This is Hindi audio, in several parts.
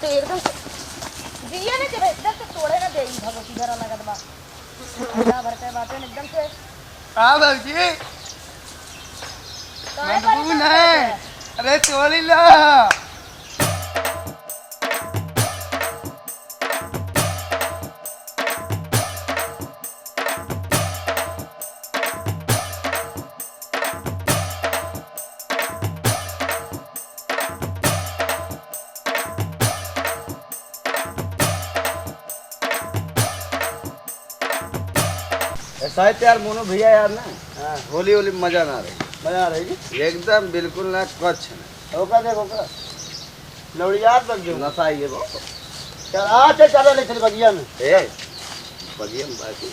तो एकदम दिया ने के एकदम से तोड़े ना देई भगवती जरा लगत बा पूरा भर के बातें एकदम से हां बाबूजी मनबू नहीं अरे चोरी ला शायद यार मोनो भैया यार ना होली होली में मजा ना रही मजा आ रही एकदम बिल्कुल ना कच्छ ना होका देखो का लौड़ियात लग गयो नशा ये वो चल आ चलो ले चल बगिया में ए बगिया में बाकी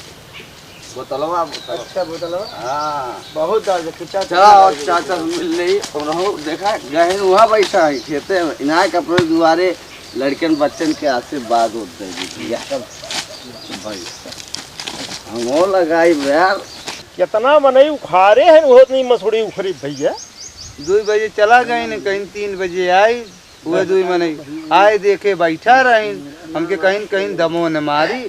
बोतलवा अच्छा बोतल हां बहुत दर्द खिंचा चला और चाचा मिल रही रहो देखा गहन वहां बैठा है खेते में इनाय कपड़े दुआरे लड़कन बच्चन के आशीर्वाद होते हैं या सब भाई हम वो लगाई यार कितना मनई उखारे हैं बहुत नहीं मसूड़ी उखरी भैया 2 बजे चला गए न कहीं 3 बजे आई वो 2 मने आए देखे बैठा रहे हमके कहीं कहीं दमो न मारी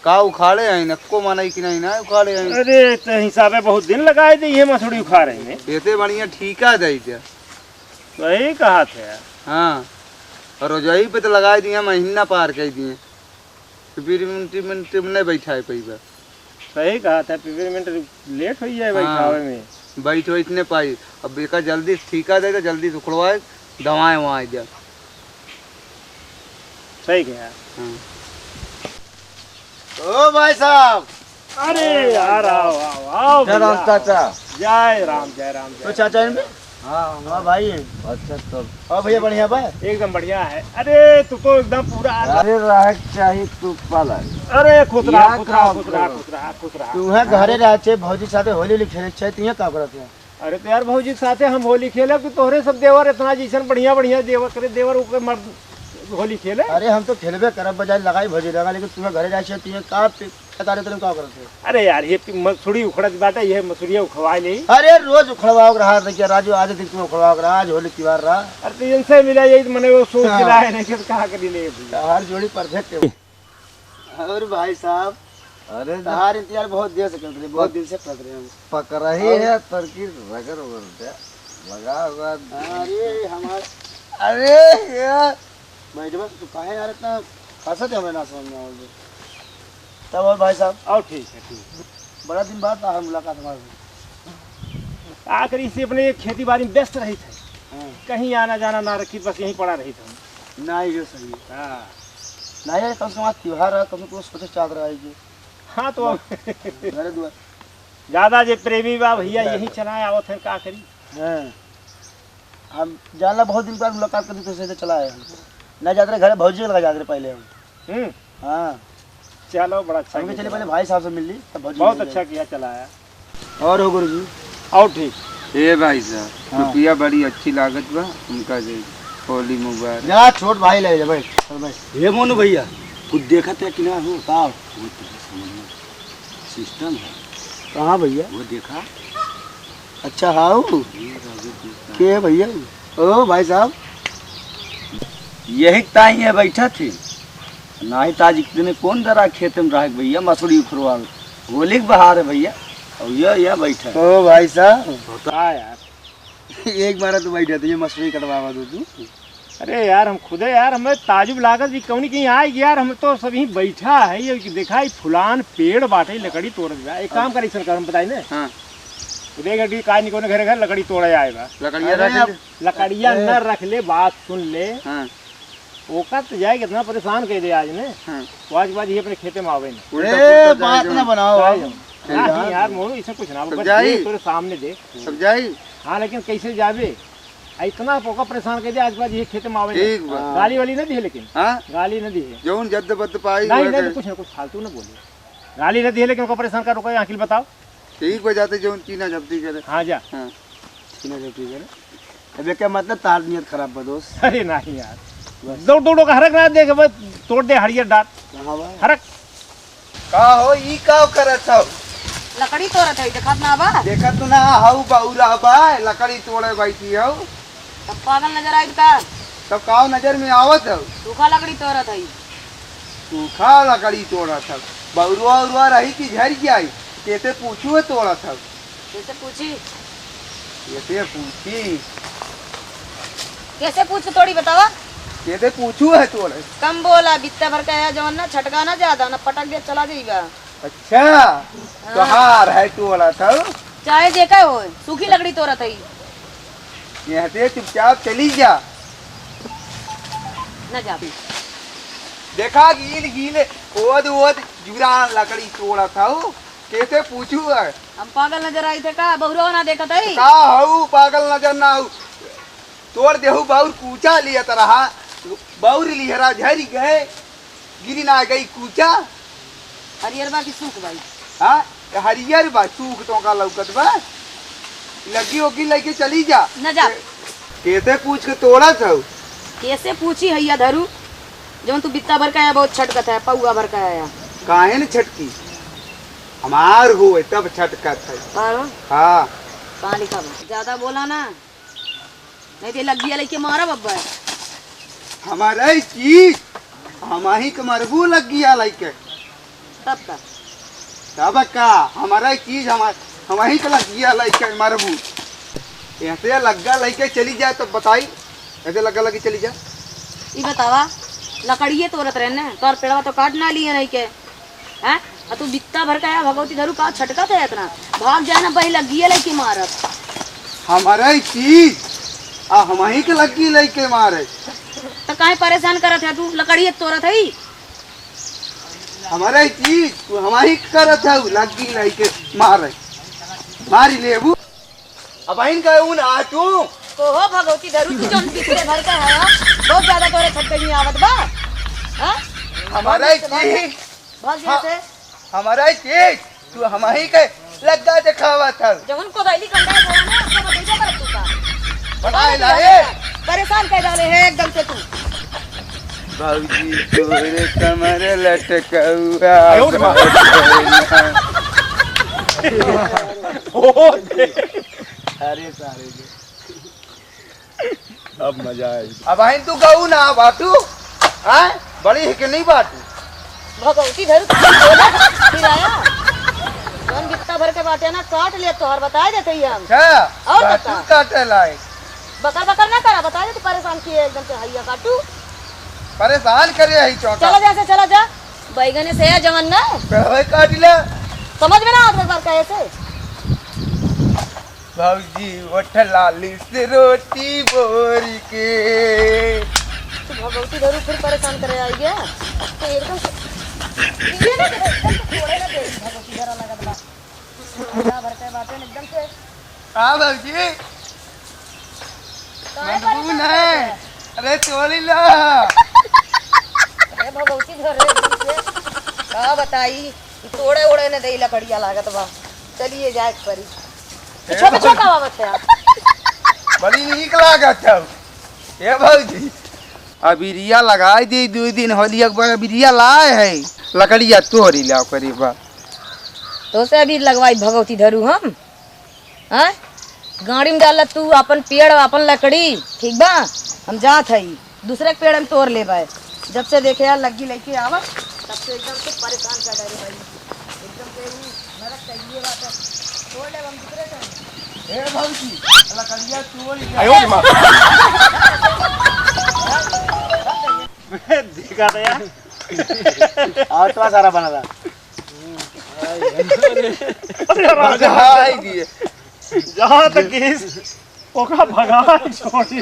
का उखाड़े हैं नको मनई कि नहीं ना उखाड़े हैं अरे तो हिसाबे बहुत दिन लगाए दी है मसूड़ी उखारे में देते बढ़िया ठीका दई थे वही कहा थे यार हां और रोजाई पे तो लगा दिए महीना पार कर दिए फिर मिनट में बैठा है पैसा सही कहा था पेमेंट लेट हो जाए बैठावे में बैठो इतने पाई अब बेका जल्दी ठीका दे तो जल्दी सुखड़वाए दवाएं वहाँ जा सही कहा ओ भाई साहब अरे यार आओ आओ आओ जय राम चाचा जय राम जय राम तो चाचा इनमें हाँ हाँ भाई अच्छा तो हाँ भैया बढ़िया बा एकदम बढ़िया है अरे तू तो एकदम पूरा अरे राहत चाहिए तू पाला अरे खुश रहा या खुश रहा का खुश रहा खुश रहा खुश रहा तुम्हें घरे रहे छे भौजी साथे होली उली खेले छे तिया का करत है अरे तो यार भौजी के साथे हम होली खेले कि तोहरे सब देवर इतना जैसन बढ़िया बढ़िया देवर करे देवर ऊपर मर्द होली खेले अरे हम तो खेलबे करब बजाय लगाई भौजी लगा लेकिन तुम्हें घरे रहे छे तिया का कतारे तुम का करत है अरे यार ये मसूड़ी उखड़त बाटे ये मसूड़िया उखवा ले अरे रोज उखड़वाओ रहा था क्या राजू आज दिन तुम उखड़वाओ रहा आज होली त्योहार रहा अरे तो इनसे मिला यही मने वो सोच के रहा है नहीं कि कहा कर ले हर जोड़ी परफेक्ट है और भाई साहब अरे तार इंतजार बहुत देर से कर रहे बहुत दिन से कर रहे हैं पक रही है तरकीब रगड़ बोलते लगा हुआ अरे हमारे अरे यार बैठ बस तू काहे यार इतना खासा थे हमें ना समझ में आओगे तब और भाई साहब और ठीक है बड़ा दिन बाद आ मुलाकात हमारी आखिरी से अपने खेती बाड़ी में व्यस्त रही थे कहीं आना जाना ना रखी बस यहीं पड़ा रही था ना ये सही है हाँ नहीं यार कम से कम आज त्योहार है कम से कम सोचे चाह रहा है जी हाँ तो घरे दुआ ज्यादा जे प्रेमी बा भैया यही चलाए आवत है का करी हाँ हम जानला बहुत दिन बाद मुलाकात करते तो से चला है ना जाते रहे घर भौजी लगा जाते रहे पहले हम हाँ चलो बड़ा अच्छा हम किया चले पहले भाई साहब से मिल ली तब भौजी बहुत मिल अच्छा किया चलाया गए। और हो गुरुजी और ठीक ए भाई साहब रुपया बड़ी अच्छी लागत बा उनका दे होली मुबारक जा छोट भाई ले जा भाई भाई हे मोनू भैया कुछ देखा था कि ना हो कहाँ वो तो समझ में सिस्टम है कहाँ भैया वो देखा अच्छा हाँ के है भैया ओ भाई साहब यही ताई है बैठा थी नहीं ताज इतने कौन जरा खेत में रह भैया मसूड़ी उखरवा होली के बहार है भैया और ये बैठा है ओ भाई साहब होता यार एक बार तो बैठे थे ये मछली कटवावा दो तू अरे यार हम खुदे यार हमें ताजुब लागत भी कौन कहीं आए यार हम तो सभी बैठा है ये देखा ही फुलान पेड़ बाटे लकड़ी तोड़ दिया एक काम करी सर हम बताई ना हाँ देगा काय निकोने घरे घर लकड़ी तोड़े आएगा लकड़िया रख ले लकड़िया न रख ले बात सुन ले हाँ ओका तो जाए कितना परेशान कर दे आज ने हाँ तो आज बात ये अपने खेते में आवे ना ए बात ना बनाओ नहीं यार मोनू इसमें कुछ ना बस जाई। देख, तोरे सामने दे सब जाई हाँ लेकिन कैसे जावे इतना पोका परेशान कर दे आज बात ये खेते में आवे ठीक ना बा गाली वाली न दी है लेकिन हाँ गाली न दी है जौन जद बद पाई नहीं वह नहीं करे। कुछ ना कुछ फालतू न बोले गाली न दी है लेकिन उनको परेशान कर रुको अखिल बताओ ठीक हो जाते जौन चीना झपटी करे हाँ जा हाँ सीना जो ठीक है अबे क्या मतलब तार नियत खराब बा दोस्त अरे नहीं यार दौड़ दौड़ो का हरक ना देख बस तोड़ दे हरियर डाट कहाँ बा हरक का हो ई का करत हो लकड़ी तोड़त है देखत ना बा देखत ना हाउ बाउरा बा लकड़ी तोड़े बैठी हो तब पागल नजर आई का तब काव नजर में आवत है सूखा लकड़ी तोड़त है। सूखा लकड़ी तोड़ा था बउरुआ उरुआ रही कि झड़ गया कैसे पूछू है तोड़ा था कैसे पूछी? कैसे पूछी कैसे पूछ तोड़ी बतावा? कैसे पूछू है तोड़े कम बोला, बित्ता भर का है जवन ना, छटका ना ज्यादा ना, पटक दे चला जाएगा। अच्छा तो हार है तोड़ा था चाहे देखा हो सूखी लकड़ी तोड़त है यहाँ से चुपचाप चली जा ना जा। देखा गील गील ओद ओद जुरा लकड़ी तोड़ा था कैसे पूछू है हम पागल नजर आई थे का? बहुरवा ना देखत है? का हऊ पागल नजर ना हऊ तोड़ देहू बाउर कूचा लिया तरह बाउर लिहरा झरी गए गिरी ना गई कूचा हरियर बा की सूख भाई? हाँ हरियर बा सूख तो का लौकत बा लगी होगी लेके चली जा न जा। कैसे पूछ के तोड़ा था कैसे पूछी हैया धरू जवन तू बित्ता भर का है, बहुत छटकत है, पौआ भर का है। काहे न छटकी हमार हो तब छटकत है पारो हाँ कहाँ लिखा बा? ज्यादा बोला ना नहीं तो लग गया लेके मारा बब्बा। हमारा चीज हम ही के मरबू लग गया लाइके तब का तब का हमारा चीज हम ही के लग गया लाइके मरबू ऐसे लग्गा लेके चली जाए तो बताई ऐसे लग्गा लगी चली जा ये बतावा लकड़िए तोड़त रहने तोर पेड़वा तो काट ना लिए नहीं के हैं? और तू बित्ता भर का है भगवती धरू का छटका था इतना भाग जाए ना बही लग गया लेके मारत। हमारा चीज हम ही के लगी लेके मारे तो काहे परेशान करत है तू? लकड़िए तोड़त है हमारा चीज तू हम ही करत है लगी लेके मारे मारी लेबू अब इनका ऊन आ तू को हो भगवती धरू तू जोन पिछले भर का है बहुत ज्यादा तोरे छटके नहीं आवत बा। हां हमारा चीज भाग गया से हमारा चीज तू हम ही के लग्गा दिखावा था जवन को दैली कंडा है ना अपना बेटा कर तू का बताए लाए परेशान कर डाले है एकदम से तू। बाबूजी तोरे कमर लटकौआ अरे सारे अब मजा आएगा। अब आइन तू कहू ना बाटू हैं बड़ी है कि नहीं बाटू भगवती धरू बोला फिर आया जोन बित्ता भर के बाटे ना काट ले तोहर बता देते ही हम। अच्छा और बाटू बता। काटे लाए बकर बकर ना करा बता दे तू परेशान किए एकदम से हैया काटू परेशान करे है चौका चला जा से चला जा बैगने से है जवन ना कहवे काट ले समझ में ना आत बार कैसे बाबूजी ओठ लाली से रोटी बोरी के तू भगवती धरू फिर परेशान करे आई गया तो एकदम से ये ना एकदम से थोड़े ना दे भगवती धरा लगत बा पूरा भर के बाटे ना एकदम से हाँ बाबूजी मजबून है अरे चोली ला अरे भगवती धरे एकदम से का बताई तोड़े ओड़े ने दई लकड़िया लागत बा। चलिए जाए परी छोटा छोटा बाबत है बड़ी नीक लागत है ये बाबूजी अबिरिया लगाई दी 2 दिन होली एक बार अबिरिया लाए है लकड़िया तोड़ी लाओ करीबा तो से अभी लगवाई भगवती धरू हम हैं गाड़ी में डाल तू अपन पेड़ अपन लकड़ी ठीक बा हम जात है दूसरे पेड़ में तोड़ ले भाई जब से देखे यार लगी लेके आवत तब से एकदम से परेशान कर डरे भाई एकदम से नरक चाहिए बात है तोड़ ले हम दूसरे से ए बाबूजी लकड़िया तोड़ी आयो रे मां देखा था यार और तो सारा बना था लगाई दिए जहाँ तक इस ओका भगा छोड़ी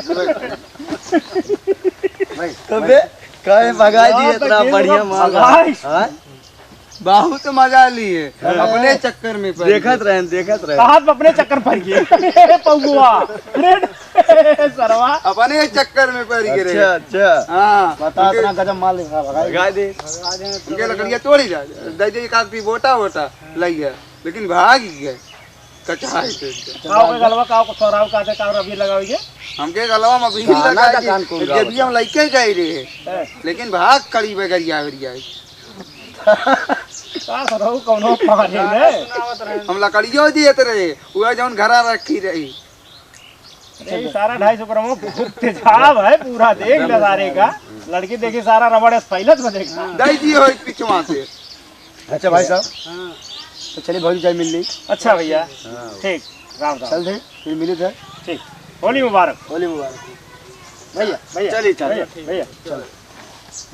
तबे काहे भगाई दिए इतना बढ़िया माल हां बहुत मजा लिए अपने चक्कर में पड़ देखत रहे हाथ अपने चक्कर पर गए पौवा अरे सरवा अपने चक्कर में पड़ गए अच्छा अच्छा हाँ बता इतना गजब माल लेगा भगा दे उनके लकड़िया तोड़ी जा दे दे काफी बोटा वोटा लग गया लेकिन भाग गए कचाई से काव के गलवा काव को थोराव काटे काव रबी लगाओगे हमके गलवा में भी गाना लगा का कान खोल जब भी हम लइके गए रहे लेकिन भाग कड़ी बगरिया गरिया का सरहु कोनो पानी ने हम लकड़ियों दिए रहे वो जौन घरा रखी रही ये सारा 250 ग्राम बहुत तेजाब है पूरा, देख नजारे का। लड़की देखी सारा रबड़ फैलत में देखा। दाई जी हो पिछवा से। अच्छा भाई साहब, तो चलिए भौजी चाय मिल ली। अच्छा भैया, ठीक, राम राम। चल थे फिर मिले थे। ठीक, होली मुबारक। होली मुबारक भैया। भैया चलिए चल भैया, भैया चलो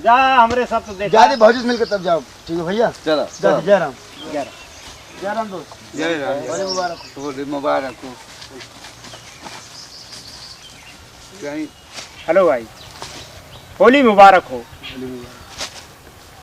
जा, हमरे सब तो देखा। जा भौजी से मिलकर तब जाओ, ठीक है भैया। चलो जा जय राम। 11 जय राम दोस्त, जय राम। होली मुबारक हो। होली मुबारक हो। कहीं हेलो भाई, होली मुबारक हो। होली मुबारक।